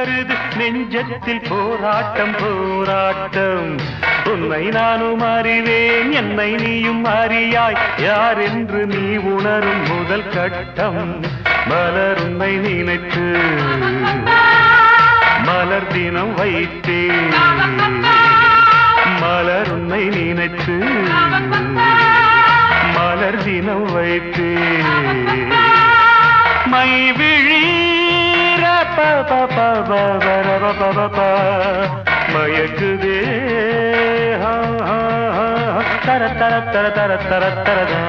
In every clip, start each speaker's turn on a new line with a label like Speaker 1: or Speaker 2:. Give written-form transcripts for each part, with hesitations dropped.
Speaker 1: மலருது நெஞ்சத்தில் போராட்டம் போராட்டம். உன்னை நானும் அறிவேன் என்னை நீயும் அறியாய் யார் என்று நீ உணரும் முதல் கட்டம். மலர் உன்னை நினைத்து மலர் தினம் வைத்தேன். மலர் உன்னை நினைத்து மலர் தினம் வைத்தேன். மை விழீர மயக்குதே தர தர தர தர தர தரதா.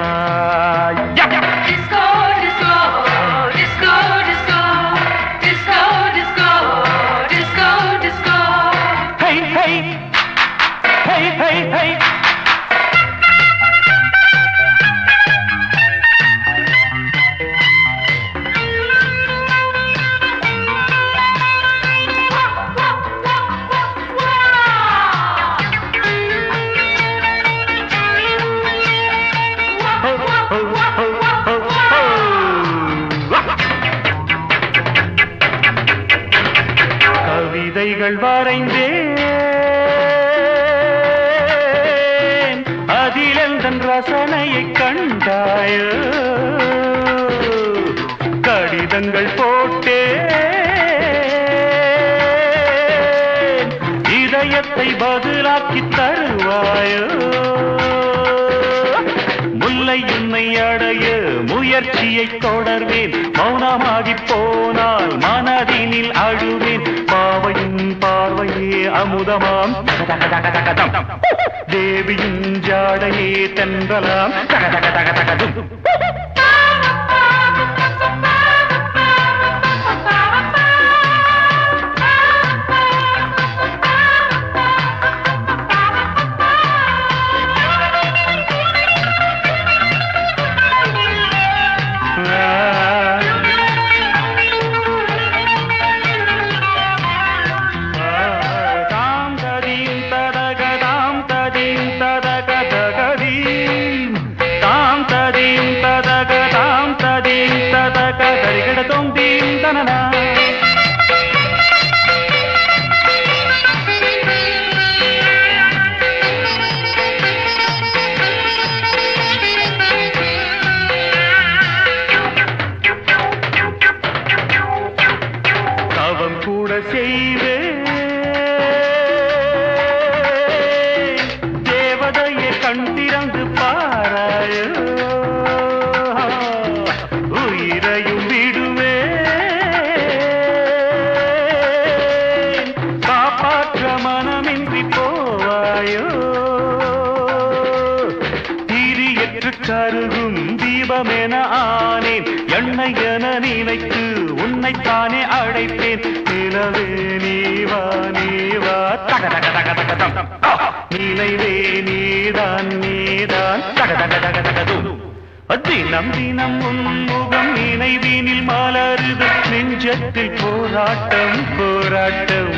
Speaker 1: கவிதைகள் வரைந்தேன் அதில் எந்தன் ரசனையை கண்டாயோ. கடிதங்கள் போட்டேன் இதயத்தை பதிலாக்கி தருவாயோ. முல்லை உன்னை அடைய முயற்சியை தொடர்வேன். மௌனமாகி போனால் மனதினில் அழுவேன். பாவையின் பார்வையே அமுதமாம் தேவியின் ஜாடையே தென்றலாம் தகதகதகதகதும். தேவதையை கண் திறந்து பாராயோ. உயிரையும் விடுவேன் காப்பாற்ற மனமின்றி போவாயோ. திரியற்று கருகும் தீபமென ஆனேன். எண்ணெய் என நினைத்து உன்னைத்தானே அழைப்பேன். நிலவே நீவா நீவா தகதகதகதகதம். நினைவே நீதான் நீதான் தகதகதகதகதும். தினம் தினம் உன்முகம் நினைவினில் மலருது நெஞ்சத்தில் போராட்டம் போராட்டம்.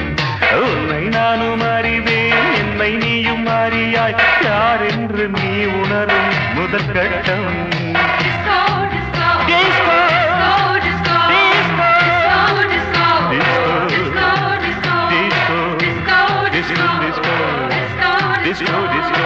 Speaker 1: உன்னை நானும் அறிவேன் என்னை நீயும் அறியாய் யார் என்று நீ உணரும் முதல் கட்டம். Disco, disco, disco, disco, disco,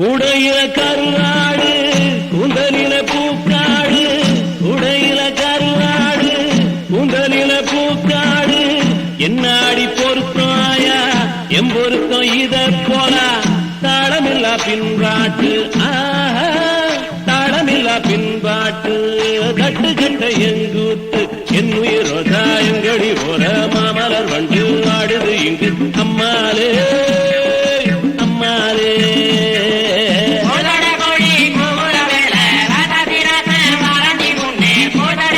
Speaker 2: உடையில கருவாடு குந்தலில பூக்காடு. உடையில கருவாடு குந்தலில பூக்காடு. என்னாடி பொருத்தம் ஆயா எம் பொருத்தம் இத போலா. தாளமில்லா பின்பாட்டு தாளமில்லா பின்பாட்டு. கட்டு கட்ட எங்கூத்து என்னுயிரோ தாயங்கடி போல மாமலர் வண்டு ஆடுது இங்கு. அம்மாலே அம்மாலே
Speaker 3: கோதட கோழி கோபுர வேலை ராதாதி ராச வாரண்டி முன்னே கோதட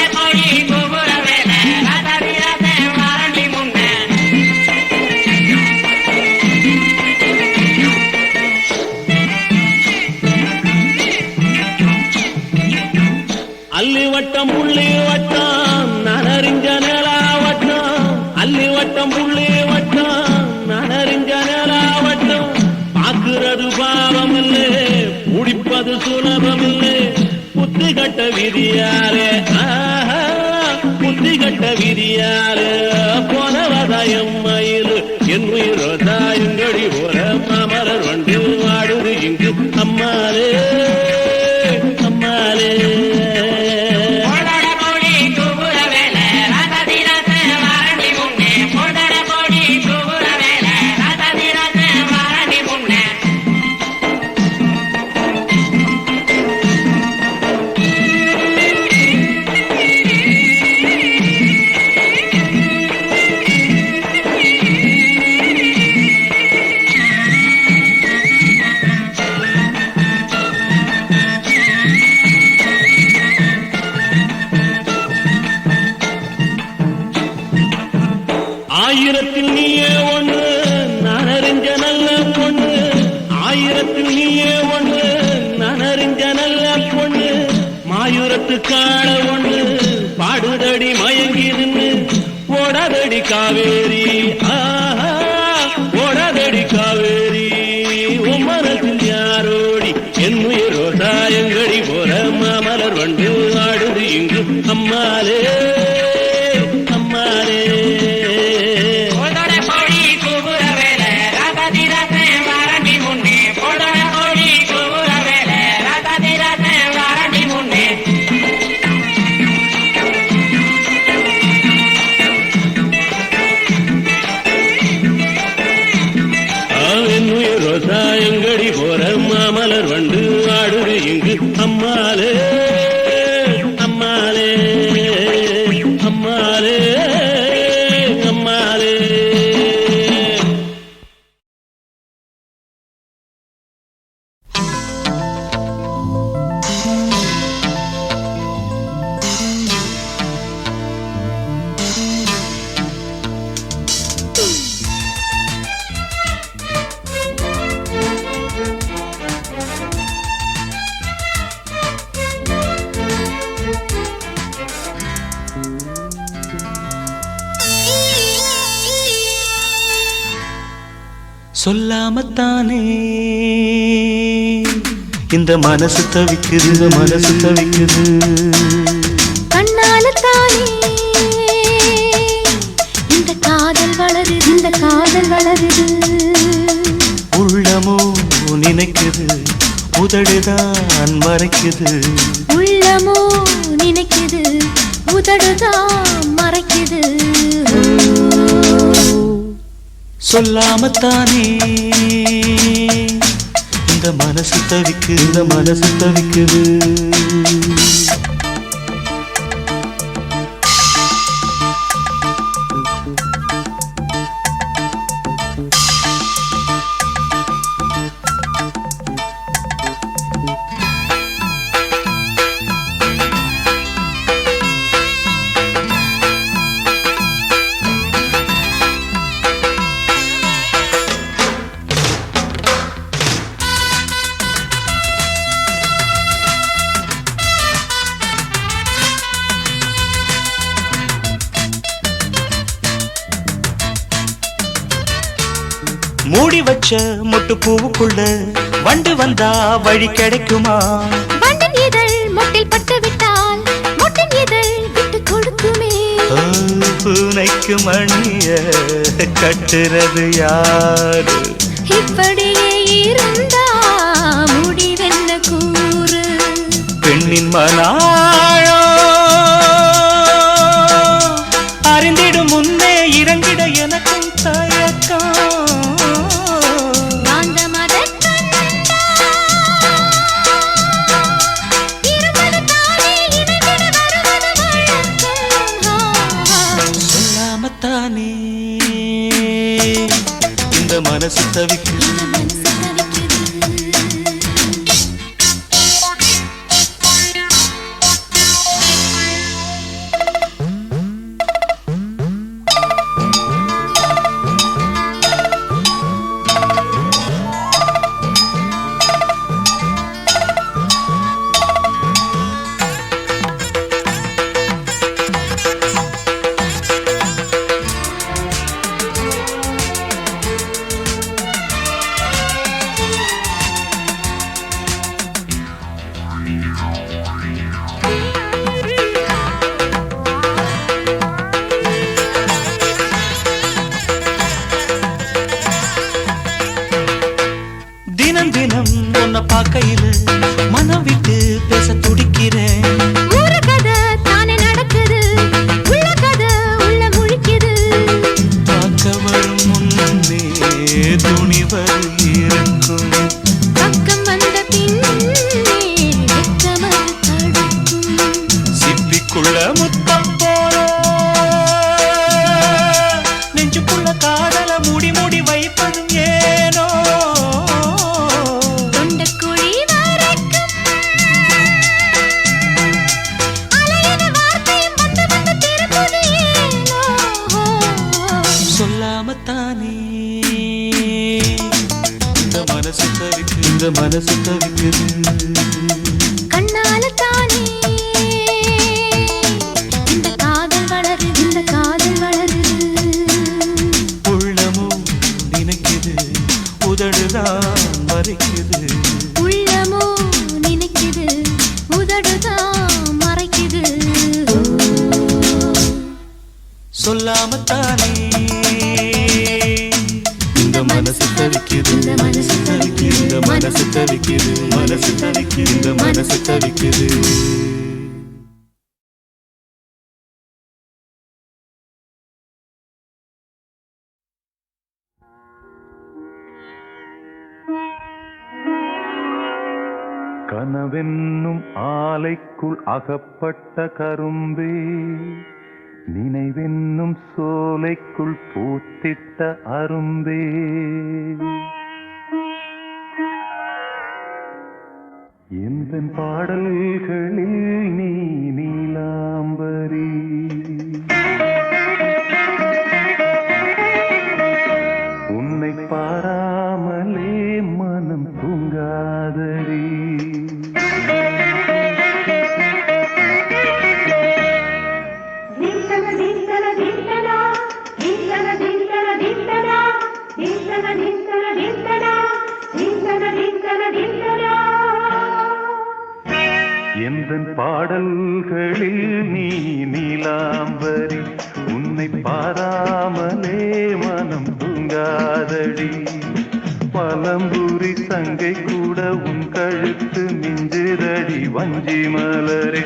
Speaker 2: பாலே வட்டம் நான் அறிஞ்ச நிலாவட்டம் பாக்குறது பாவம் இல்லை முடிப்பது சுலபம் இல்லை புத்தி கட்ட விதியாரே புத்தி கட்ட விதியாரே போனவதாயம் மயில் என் உயிரோதாயங்கடி ஓர மாமலர் வண்டு வாடுது இங்கு அம்மாளே அம்மாளே ஆயிரத்தில் நீயே ஒன்று நான் அறிஞ்ச நல்ல பொண்ணு ஆயிரத்தில் நீயே ஒன்று நான் அறிஞ்ச நல்ல பொண்ணு மாயூரத்து காண ஒண்ணு பாடுதடி மயங்கி நின்று ஓடாதடி காவேரி ஓடாதடி காவேரி உன் மனசில் யாரோடி என் உயிரோ தாயங்கடி போற மாமலர் வண்டு ஆடுது இங்கு அம்மாளே அம்மாளே சாயங்கடி போற மாமலர் வண்டு ஆடுது இங்கு அம்மாளே அம்மாளே அம்மாளே அம்மாளே
Speaker 1: சொல்லாமத்தானே இந்த மனசு தவிக்குது
Speaker 3: கண்ணாலத்தானே இந்த காதல் வளருது
Speaker 1: உள்ளமோ நினைக்குது உதடுதான் மறைக்குது
Speaker 3: உள்ளமோ நினைக்குது உதடுதான் மறைக்குது
Speaker 1: சொல்லாமத்தானே இந்த மனசு தவிக்குது மூடி வச்ச மொட்டு பூவுக்குள்ள வண்டு வந்தா வழி கிடைக்குமா
Speaker 3: வண்டின் இதழ் மொட்டில் பட்டு விட்டால் மொட்டின் இதழ் விட்டு கொடுக்குமே
Speaker 1: பூனைக்கு மணிய கட்டுறது யாரு
Speaker 3: இப்படியே இருந்தா முடிவென்ன கூறு
Speaker 1: பெண்ணின் மனாழோ அறிந்திடும் முன்னே இறங்கிட எனக்கும் தயக்கம் இந்த மனசு தவிக்குது உன்னை பார்க்கையில மனம் விட்டு பேச துடிக்கிறேன்.
Speaker 3: ஊர கதை தானே நடக்குது, உள்ள கதை உள்ள முழிக்குது.
Speaker 1: பார்க்க வரும் முன்னே துணிவர் இருக்கும்,
Speaker 3: பக்கம் வந்த பின்னே வெட்கமது தடுக்கும்.
Speaker 1: சிப்பிக்குள்ள முத்தம் போல நெஞ்சுக்குள்ள காதல மூடி மூடி வைப்பதும் ஏனோ.
Speaker 3: தொண்டக்குழி வரைக்கும் அலையின வார்த்தையும் வந்து வந்து திரும்புது ஏனோ.
Speaker 1: சொல்லாமத்தானே இந்த மனசு தவிக்குது, இந்த மனசு தவிக்குது.
Speaker 3: கண்ணால தானே இந்த காதல் வளருது, இந்த காதல் வளருது.
Speaker 1: உள்ளமோ நினைக்குது, உதடுதான் மறைக்குது.
Speaker 3: உள்ளமோ நினைக்குது, உதடுதான் மறைக்குது.
Speaker 1: சொல்லாமத்தானே இந்த மனசு தவிக்குது,
Speaker 3: இந்த மனசு தவிக்குது,
Speaker 1: இந்த மனசு தவிக்குது, மனசு தவிக்குது, இந்த மனசு தவிக்குது.
Speaker 4: கனவென்னும் ஆலைக்குள் அகப்பட்ட கரும்பே, நினைவென்னும் சோலைக்குள் பூத்திட்ட அரும்பே. எந்தன் பாடல்களில் நீ நீலாம்பரி, உன்னை பாராமலே மனம் தூங்காதடி. எந்தன் பாடல்களில் நீ நீலாம்பரி, உன்னை பாராமலே மனம் தூங்காதடி. பழம்புரி சங்கை கூட உன் கழுத்து மிஞ்சிரடி வஞ்சி மலரே.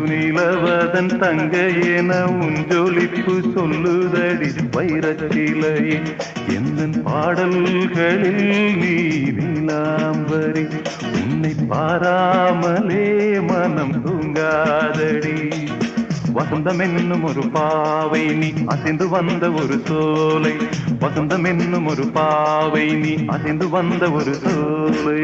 Speaker 4: நிலவதன் தங்க என உன் ஜொலிப்பு சொல்லுதடி வைரச்சிலையே. எந்தன் பாடல்களில் நீ நீலாம்பரி, உன்னை பாராமலே மனம் தூங்காதடி. வசந்தம் என்னும் ஒரு பாவை நீ அசைந்து வந்த ஒரு சோலை, வசந்தம் என்னும் ஒரு பாவை நீ அசைந்து வந்த ஒரு சோலை.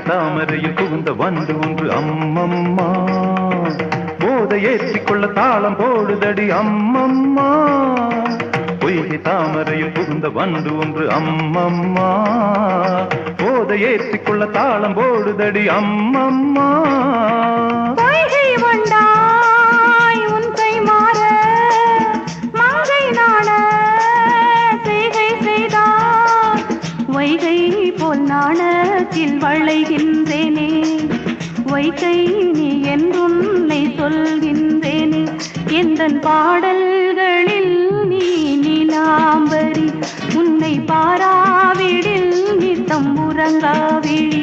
Speaker 4: தாமரையில் புகுந்த வந்து ஒன்று அம்மம்மா, போதை ஏற்றிக்கொள்ள தாளம் போடுதடி அம்மம்மா. பொய்கை தாமரையில் புகுந்த வந்து ஒன்று அம்மம்மா, போதை ஏற்றிக்கொள்ள தாளம் போடுதடி அம்மம்மா.
Speaker 5: பொய்கை வந்தாய் உன் கை மாற, மங்கை நாண செய்கை செய்தார். வைகை போல் நாணத்தில் வளைகின்றேனே, வைகை நீ என்றுன்னை சொல்கின்றேனே. எந்தன் பாடல்களில் நீ நீலாம்பரி, உன்னை பாராவிடில் நித்தம் உறங்காவிழி.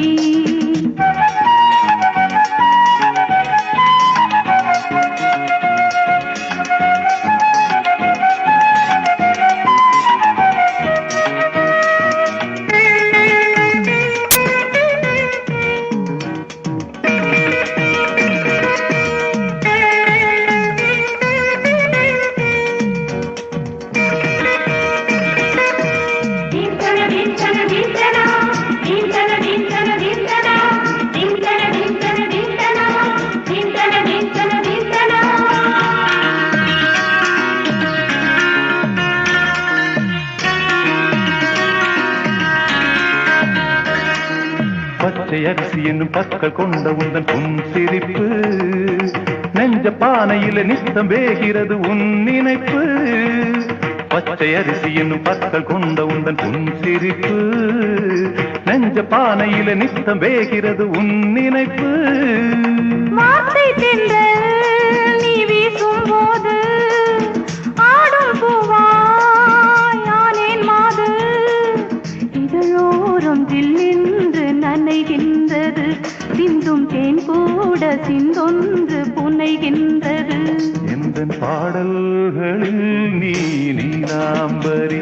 Speaker 4: பச்சை அரிசி என்னும் பற்கள் கொண்ட உந்தன் உன் சிரிப்பு நெஞ்ச பானையில நித்தம் வேகிறது உன் நினைப்பு பச்சை அரிசி என்னும் பற்கள் கொண்ட உந்தன் உன் சிரிப்பு நெஞ்ச பானையில நித்தம் வேகிறது உன் நினைப்பு
Speaker 5: வார்த்தை தென்றல் நீ வீசும் போது ஆடும் பூவாய் ஆனேன் மாது இதழோரம் ஜில்லென்று நனைகின்றது சிந்தும் தேன் கூட சிந்தொன்று புனைகின்றது
Speaker 4: எந்தன் பாடல்களில் நீ நீலாம்பரி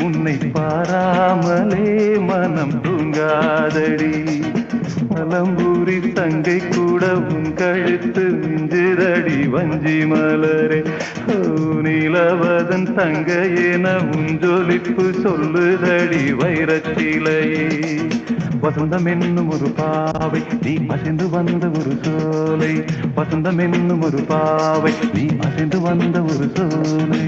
Speaker 4: உன்னை பாராமலே மனம் தூங்காதடி மலம்பூரி தங்கை கூட உன் கழுத்து மிஞ்சிரடி வஞ்சி மலரே நீலவதன் தங்கையென உன் ஜொலிப்பு சொல்லுதடி வைரச்சிலையே வசந்தம் என்னும் ஒரு பாவை நீ அசைந்து வந்த ஒரு சோலை வசந்தம் என்னும் ஒரு பாவை நீ அசைந்து வந்த ஒரு சோலை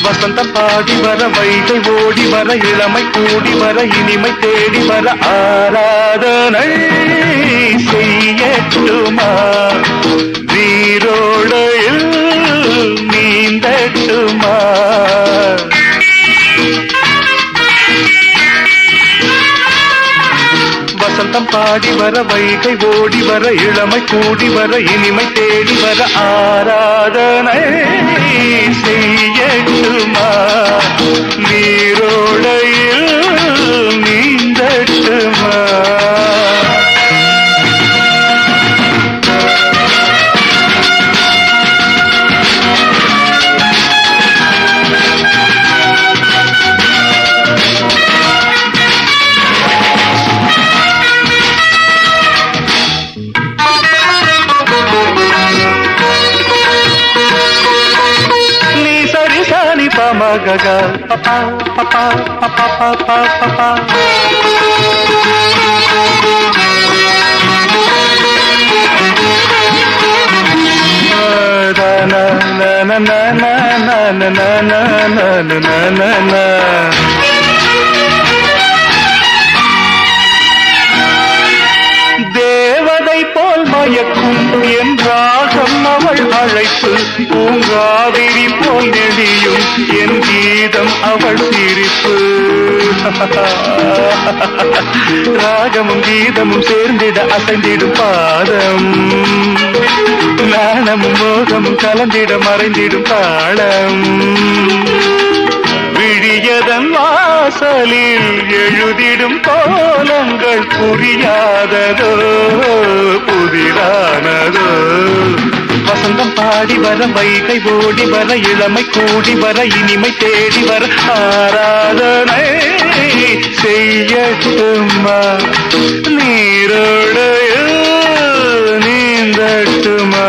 Speaker 4: வசந்தம் பாடி வர வைகை ஓடி வர இளமை கூடி வர இனிமை தேடி வர ஆராதனை செய்யட்டுமா நீரோடையில் நீந்தட்டுமா வசந்தம் பாடி வர வைகை ஓடி வர இளமை கூடி வர இனிமை தேடி வர ஆராதனை செய்யட்டுமா நீரோடையில் நீந்தட்டுமா Gaga, papa, papa, papa, papa, papa. Na na na na na na na na na na na na na. தேவதை போல் மயக்கும் என்றாகம் அவள் அழைப்பு பூங்காவிரி போல் நெளியும் என் கீதம் அவள் சிரிப்பு ராகமும் கீதமும் சேர்ந்திட அசைந்திடும் பாதம் நாணமும் மோகமும் கலந்திட மறைந்திடும் தாளம் விழியதன் வாசலில் எழுதிடும் கோலங்கள் புரியாததோ புதிரானதோ வசந்தம் பாடி வர வைகை ஓடி வர இளமை கூடி வர இனிமை தேடி வர ஆராதனை செய்யட்டுமா நீரோடையில் நீந்தட்டுமா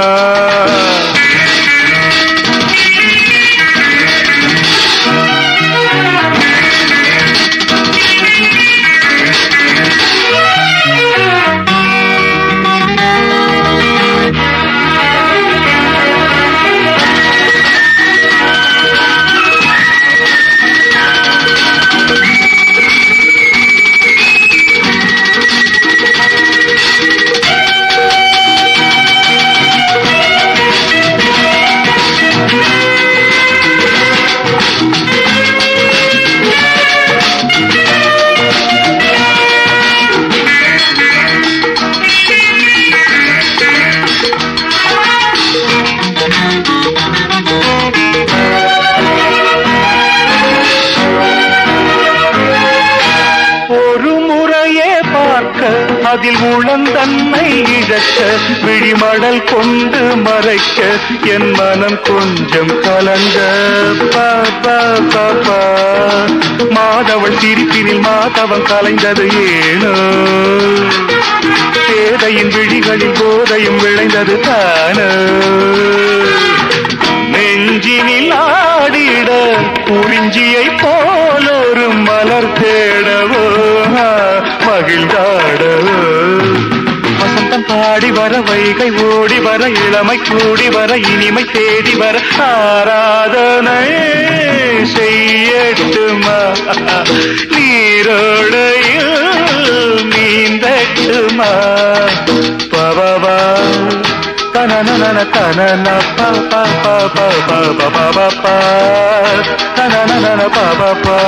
Speaker 4: அதில் உளந்தன்னை இழக்க விழிமடல் கொண்டு மறைக்க என் மனம் கொஞ்சம் கலங்க மாதவள் சிரிப்பினில் மாதவன் கலைந்தது ஏனோ சேதையின் விழிகளில் போதையும் விளைந்தது தானோ நெஞ்சினில் ஆடிட குறிஞ்சியை போலொரு மலர் தேடவோ மகிழ்ந்தாடவோ வசந்தம் பாடி வர வைகை ஓடி வர இளமை கூடி வர இனிமை தேடி வர ஆராதனை செய்யட்டுமா நீரோடையில் நீந்தட்டுமா பவா தனன தனன பா தனன பா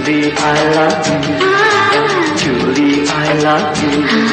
Speaker 6: Julie, I love you. Julie, I love you.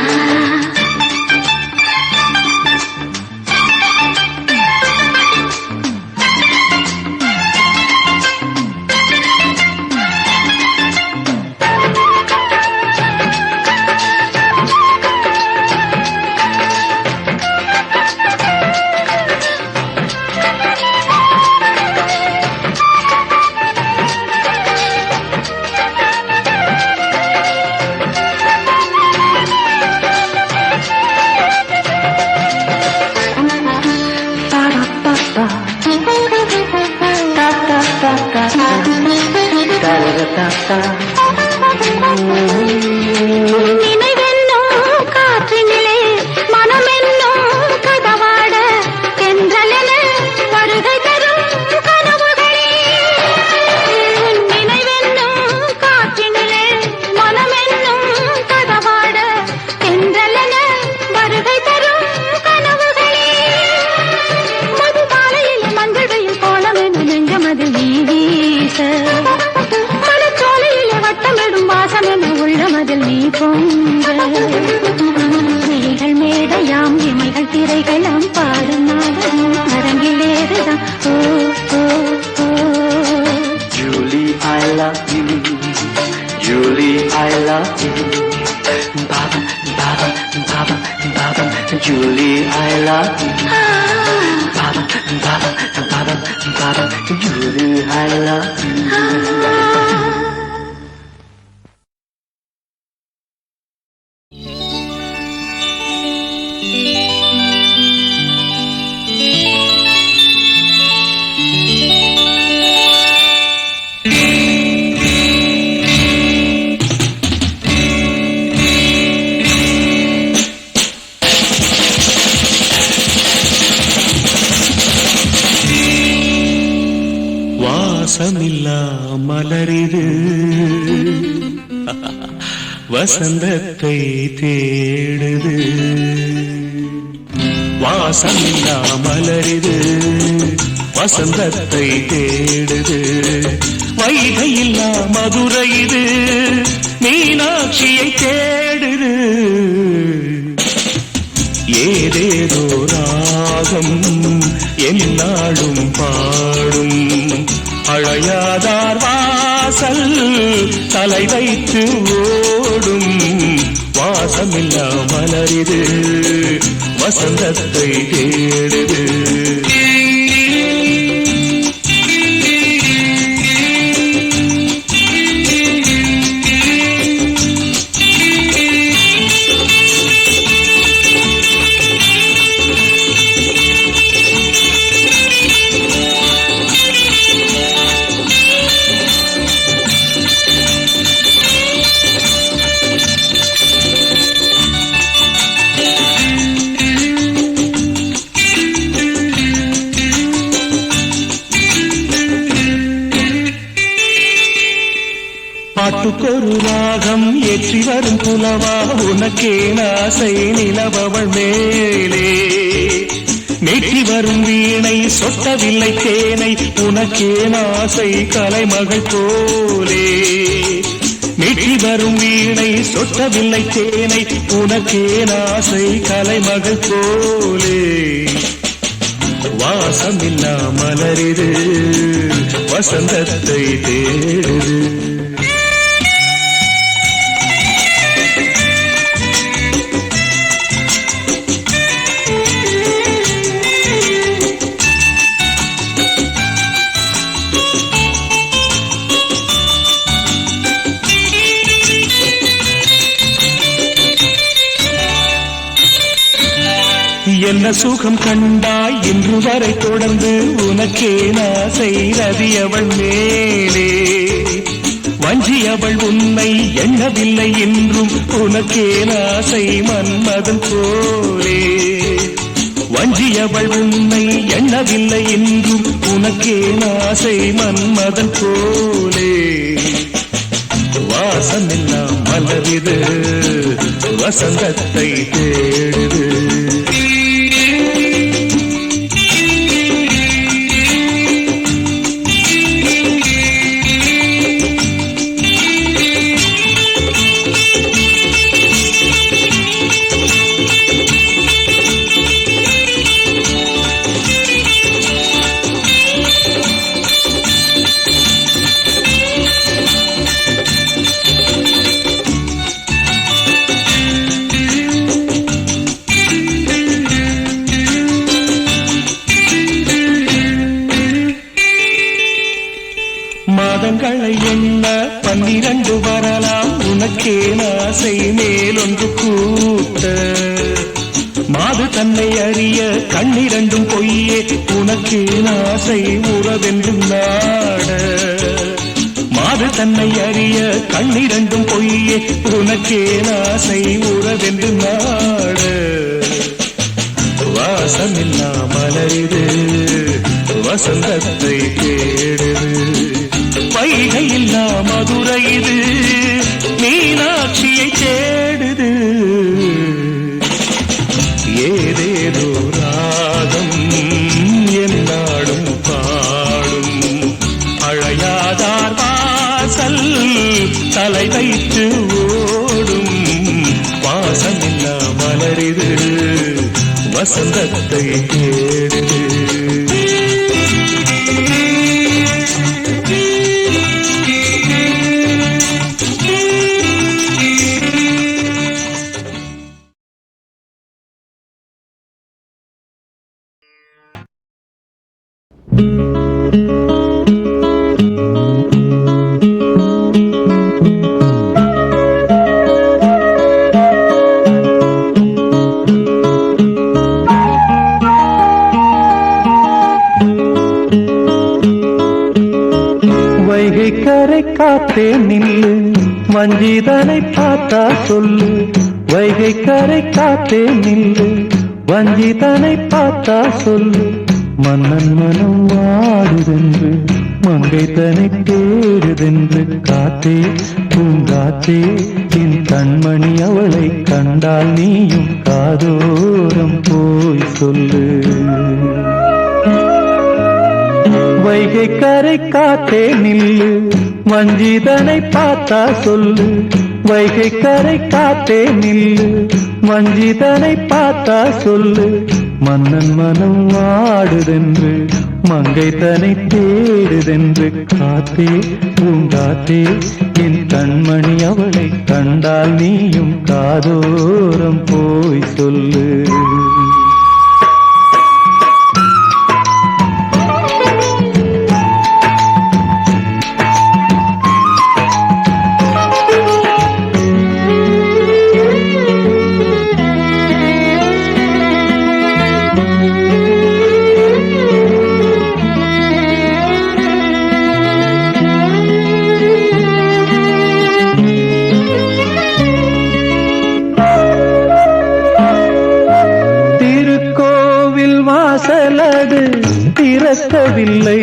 Speaker 5: பொங்க விழிகள் மேடையாம் இமைகள் திரைகளாம் பாடும் நாடகம் அரங்கிலேறுதான் ஓ ஓ ஓ
Speaker 6: Julie, I love you. Julie, I love you. Baba, Baba, Baba, Baba. Julie, I love you. Baba, Baba, Baba, Baba. Julie, I love you.
Speaker 2: வாசமில்லா மலரிது வசந்தத்தை தேடுது வாசமில்லா மலரிது வசந்தத்தை தேடுது வைகையில்லா மதுரை இது மீனாட்சியை தேடுது ஏதேதோ ராகம் என்னாலும் பாடும் அழையாதார் வாசல் தலை வைத்து ஓடும் வாசமில்லா மலரிது வசந்தத்தை தேடுது பாட்டுக்கொரு ராகம் ஏற்றி வரும் புலவா உனக்கே ஆசை நிலவவள் மேலே மேற்றி வரும் வீணை சொட்டவில்லை தேனை உனக்கே ஆசை கலைமகள் போலே மேற்றி வரும் வீணை சொட்டவில்லை தேனை உனக்கே ஆசை கலைமகள் போலே வாசமில்லா மலரிது வசந்தத்தை தேடுது என்ன சுகம் கண்டாய் இன்று வரை தொடர்ந்து உனக்கே ஆசை ரதியவள் மேலே வஞ்சியவள் உன்னை எண்ணவில்லை என்றும் உனக்கே ஆசை மன்மதன் போலே வஞ்சியவள் உன்னை எண்ணவில்லை என்றும் உனக்கே ஆசை மன்மதன் போலே வாசமெல்லாம் மலரிது வசந்தத்தை தேடுது மாதங்களை எண்ண 12 வரலாம் உனக்கே ஆசை மேலொன்று கூட்ட மாது தன்னை அறிய கண்ணிரண்டும் பொய்யே உனக்கே ஆசை உறவென்றும் நாட மாது தன்னை அறிய கண்ணிரண்டும் பொய்யே உனக்கே ஆசை உறவென்று நாட வாசமில்லா மலரிது வசந்தத்தை தேடுது வைகையில்லா மதுரை இது மீனாட்சியை தேடுது ஏதேதோ ராகம் என்னாடும் பாடும் அழையாதார் வாசல் தலை வைத்து ஓடும் வசந்தத்தை தேடுது.
Speaker 4: கரை காத்தே நில்லு, வஞ்சிதனை பார்த்தா சொல்லு. வைகை கரை காத்தே நில்லு, வஞ்சிதனை பார்த்தா சொல்லு. மன்னன் மனம் வாடுதென்று, மங்கை தனை தேடுதென்று. காத்தே பூங்காத்தே என் கண்மணி, அவளை கண்டால் நீயும் காதோரம் போய் சொல்லு. வைகை கரை காத்தே நில்லு, வஞ்சிதனை பார்த்தா சொல்லு. வைகை கரை காத்தே நில்லு, வஞ்சிதனை பார்த்தா சொல்லு. மன்னன் மனம் வாடுதென்று, மங்கை தனை தேடுதென்று. காத்தே பூங்காத்தே என் கண்மணி, அவளை கண்டால் நீயும் காதோரம் போய் சொல்லு. வாசலது திறக்கவில்லை,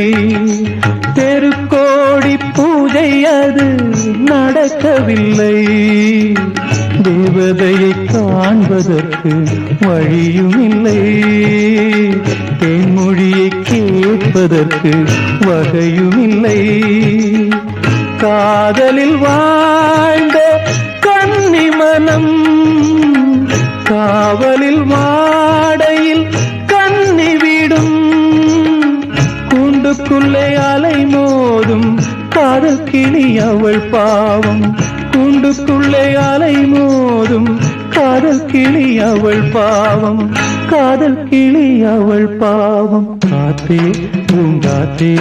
Speaker 4: தெருக்கோடி பூஜை அது நடக்கவில்லை. தேவதையை காண்பதற்கு வழியும் இல்லை, தேன்மொழியை கேட்பதற்கு வகையும் இல்லை. காதலில் வாழ்ந்த கன்னி மனம் காவலில் வாடையில் கண்ணிவிடும். கூண்டுக்குள்ளே அலை மோதும் காதல் கிளி அவள் பாவம். கூண்டுக்குள்ளே அலை மோதும் காதல் கிளி அவள் பாவம். காதல் கிளி அவள் பாவம். காத்தே பூங்காத்தே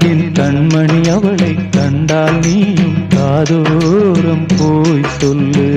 Speaker 4: என் கண்மணி, அவளை கண்டால் நீயும் காதோரம் போய் சொல்லு.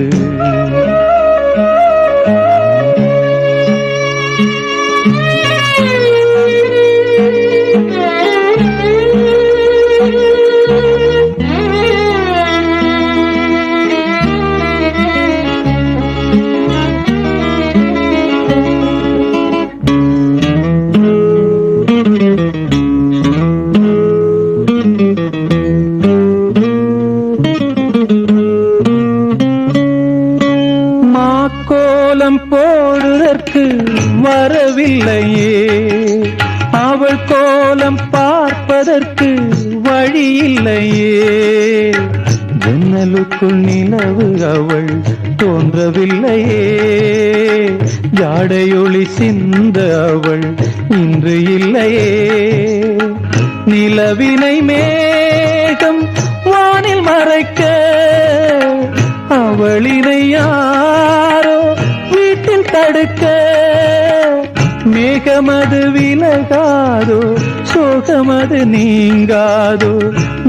Speaker 4: போடுதற்கு வரவில்லையே, அவள் கோலம் பார்ப்பதற்கு வழியில்லையே. ஜன்னலுக்குள் நிலவு அவள் தோன்றவில்லையே, ஜாடையொளி சிந்த அவள் இன்று இல்லையே. நிலவினை மேகம் வானில் மறைக்க, அவளினை யாரோ வீட்டில் தடுக்க. மேகமது விலகாதோ, சோகமது நீங்காதோ.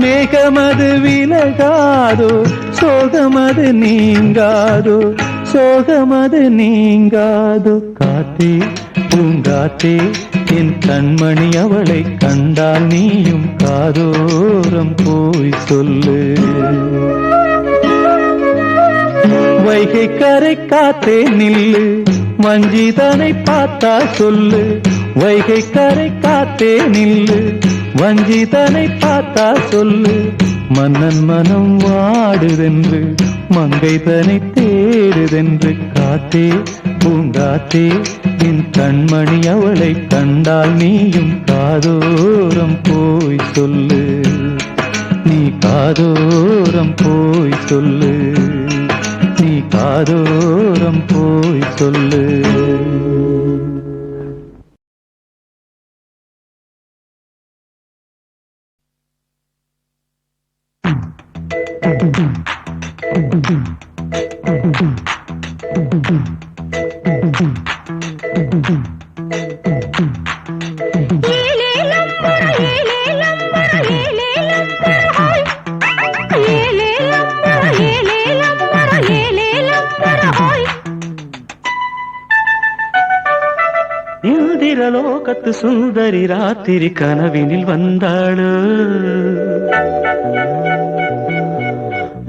Speaker 4: மேகமது விலகாதோ, சோகமது நீங்காதோ. சோகமது நீங்காதோ. காத்தே பூங்காத்தே என் கண்மணி, அவளை கண்டால் நீயும் காதோரம் போய் சொல்லு. வைகை கரை காத்தே நில்லு, வஞ்சிதனை பார்த்தா சொல்லு. வைகை கரை காத்தே நில்லு, வஞ்சிதனை பார்த்தா சொல்லு. மன்னன் மனம் வாடுதென்று, மங்கை தனை தேடுதென்று. காத்தே பூங்காத்தே என் கண்மணி, அவளை கண்டால் நீயும் காதோரம் போய் சொல்லு. நீ காதோரம் போய் சொல்லு, நீ காதோரம் போய் சொல்லு.
Speaker 2: இந்திரலோகத்து சுந்தரி ராத்திரி கனவினில் வந்தாளு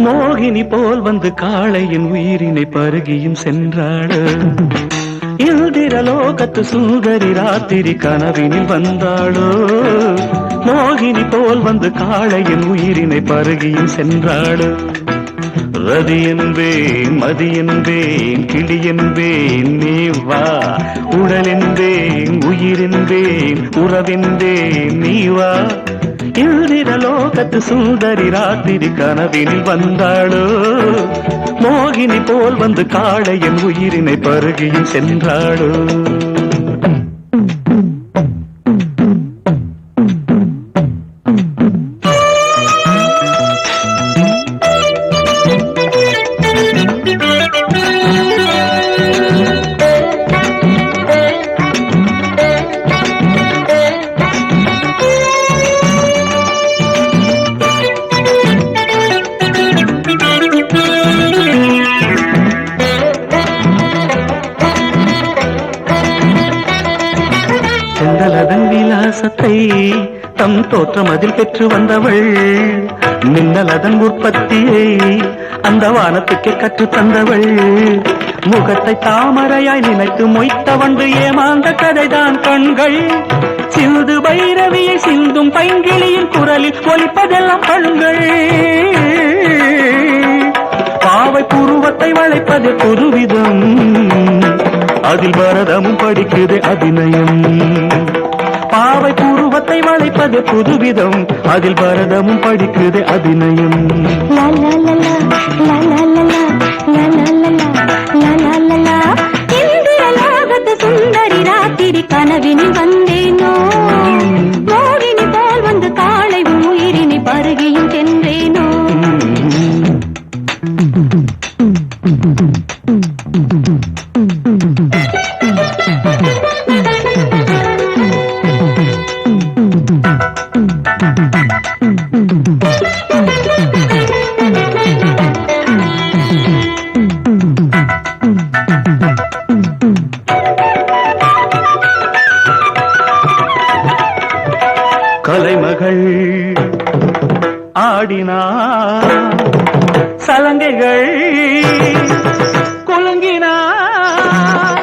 Speaker 2: மோகினி போல் வந்து காளையின் உயிரினை பருகியும் சென்றாளு இந்திரலோகத்து சுந்தரி ராத்திரி கனவினில் வந்தாளோ மோகினி போல் வந்து காளையின் உயிரினை பருகியும் சென்றாளு ரதி என்பேன் மதி என்பேன் கிளி என்பேன் நீ வா உடல் என்பேன் உயிர் என்பேன் உறவென்பேன் நீ வா இந்திரலோகத்து சுந்தரி ராத்திரி கனவினில் வந்தாளோ மோகினி போல் வந்து காளையின் உயிரினை பருகியும் சென்றாளோ செந்தலதன் விலாசத்தை தம் தோற்றம் அதில் பெற்று வந்தவள் மின்னலதன் உற்பத்தியை அந்த வானத்துக்கு கற்று தந்தவள் முகத்தை தாமரையாய் நினைத்து மொய்த்த வந்து ஏமாந்த கதைதான் கண்கள் சிந்து பைரவியை சிந்தும் பைங்கிளியின் குரலில் ஒலிப்பதெல்லாம் கண்கள் பாவை புருவத்தை வளைப்பது புதுவிதம் அதில் பரதமும் படிக்குது அபிநயம் பாவை பூர்வத்தை வளைப்பது புதுவிதம் அதில் பரதமும் படிக்குது அபிநயம்
Speaker 5: சுந்தரி ராத்திரி கனவினில் வந்தேனோ மோகினி போல் வந்து காளை உயிரினை பருகியும் சென்றேனோ
Speaker 2: கலைமகள் ஆடினார் சலங்கைகள் குலுங்கினார்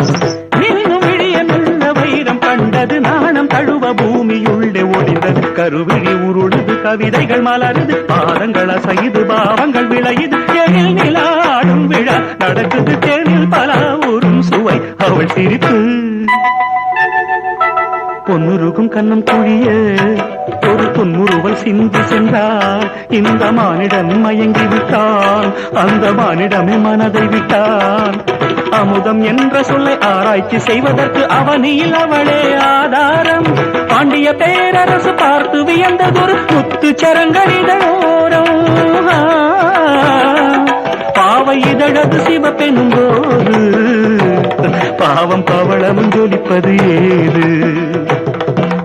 Speaker 2: இன்னும் விழிய நல்ல வைரம் கண்டது நாணம் தழுவ பூமியுள்ளே ஒளிந்தது கருவிழி உருளுது கவிதைகள் மலருது பாதங்கள் அசைது பாவங்கள் விளையுது எழில் நிலாடும் விழா நடக்குது தேனில் பல ஊரும் சுவை அவள் சிரிப்பு பொன்னுருகும் கண்ணம் குழிய ஒரு பொன்முறுவல் சிந்தி சென்றார் இந்த மானிடன் மயங்கி விட்டான் அந்த மானிடமே மனதை விட்டான் அமுதம் என்ற சொல்லை ஆராய்ச்சி செய்வதற்கு அவனில் அவளே ஆதாரம் பாண்டிய பேரரசு பார்த்து வியந்ததொரு முத்து சரங்களிடோரம் பாவை இதழது சிவப்பெனும் போது பாவம் பவளமும் ஜொலிப்பது ஏது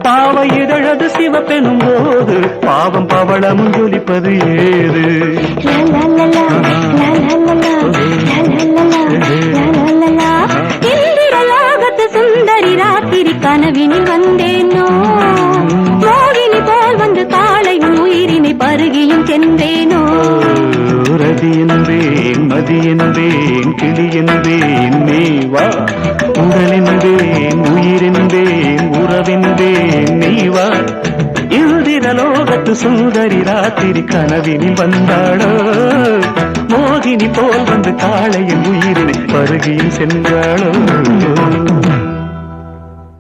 Speaker 2: பாவை இதழது சிவப்பெனும் போது பாவம் பவளமும் ஜொலிப்பது ஏது
Speaker 5: இந்திரலோகத்து சுந்தரி ராத்திரி கனவினில் வந்தேனோ மோகினி போல் வந்து காளை உயிரினை பருகியும் சென்றேனோ
Speaker 2: ரதி என்பேன் மதி என்பேன் கிளி என்பேன் நீ வா உடல் என்பேன் உயிர் என்பேன் உறவென்பேன் நீ வா இந்திரலோகத்து சுந்தரி ராத்திரி கனவினில் வந்தாளோ மோகினி போல் வந்து காளையின் உயிரினை பருகியும் சென்றாளோ